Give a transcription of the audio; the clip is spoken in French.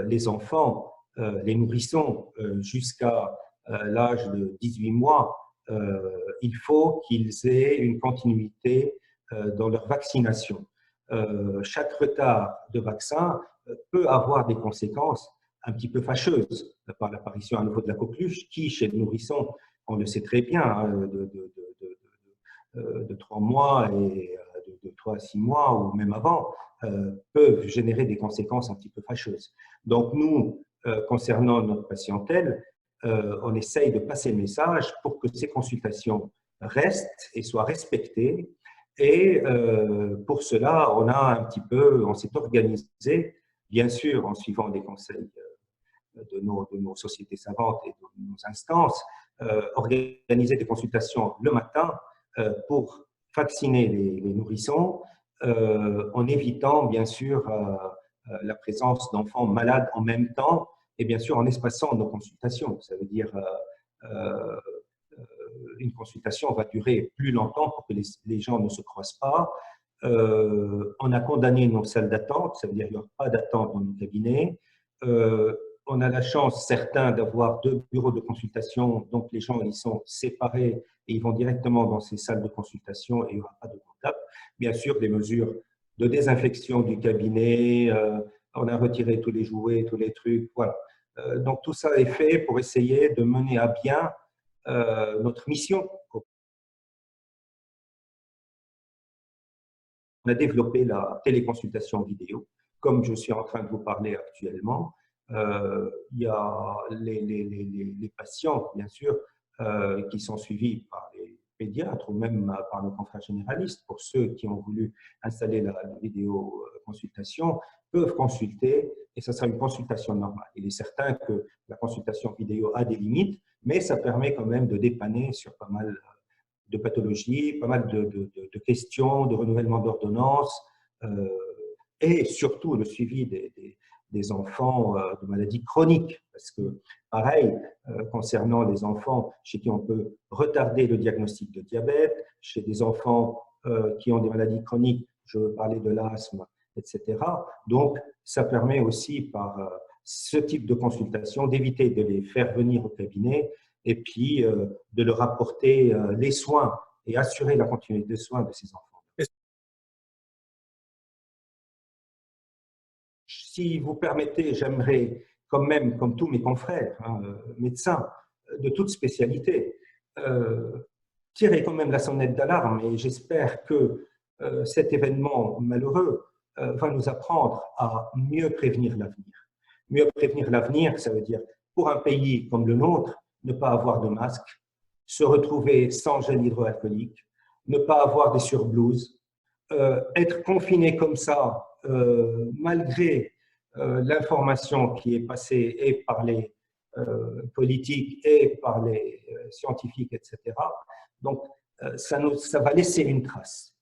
les enfants, les nourrissons jusqu'à l'âge de 18 mois, il faut qu'ils aient une continuité dans leur vaccination. Chaque retard de vaccin peut avoir des conséquences un petit peu fâcheuses par l'apparition à nouveau de la coqueluche qui, chez le nourrisson, on le sait très bien, hein, de 3 mois et de 3 à 6 mois ou même avant, peuvent générer des conséquences un petit peu fâcheuses. Donc nous, concernant notre patientèle, on essaye de passer le message pour que ces consultations restent et soient respectées. Et pour cela, on s'est organisé, bien sûr, en suivant les conseils de nos sociétés savantes et de nos instances, organiser des consultations le matin pour vacciner les nourrissons, en évitant, bien sûr, la présence d'enfants malades en même temps et bien sûr en espaçant nos consultations. Ça veut dire une consultation va durer plus longtemps pour que les gens ne se croisent pas. On a condamné nos salles d'attente, ça veut dire qu'il n'y aura pas d'attente dans nos cabinets. On a la chance, certains, d'avoir 2 bureaux de consultation, donc les gens ils sont séparés et ils vont directement dans ces salles de consultation et il n'y aura pas de contact. Bien sûr, des mesures de désinfection du cabinet, on a retiré tous les jouets, tous les trucs, voilà. Donc tout ça est fait pour essayer de mener à bien notre mission. On a développé la téléconsultation vidéo, comme je suis en train de vous parler actuellement. Il y a les patients, bien sûr, qui sont suivis par les pédiatres ou même par nos confrères généralistes. Pour ceux qui ont voulu installer la vidéo-consultation, peuvent consulter et ça sera une consultation normale. Il est certain que la consultation vidéo a des limites, mais ça permet quand même de dépanner sur pas mal de pathologies, pas mal de questions, de renouvellement d'ordonnances et surtout le suivi des enfants de maladies chroniques. Parce que, pareil, concernant les enfants chez qui on peut retarder le diagnostic de diabète, chez des enfants qui ont des maladies chroniques, je veux parler de l'asthme, etc. Donc, ça permet aussi par ce type de consultation d'éviter de les faire venir au cabinet et puis de leur apporter les soins et assurer la continuité de soins de ces enfants. Si vous permettez, j'aimerais quand même, comme tous mes confrères, hein, médecins de toute spécialité, tirer quand même la sonnette d'alarme et j'espère que cet événement malheureux va nous apprendre à mieux prévenir l'avenir. Mieux prévenir l'avenir, ça veut dire pour un pays comme le nôtre, ne pas avoir de masque, se retrouver sans gel hydroalcoolique, ne pas avoir des surblouses, être confiné comme ça, malgré l'information qui est passée et par les politiques et par les scientifiques, etc. Donc, ça va laisser une trace.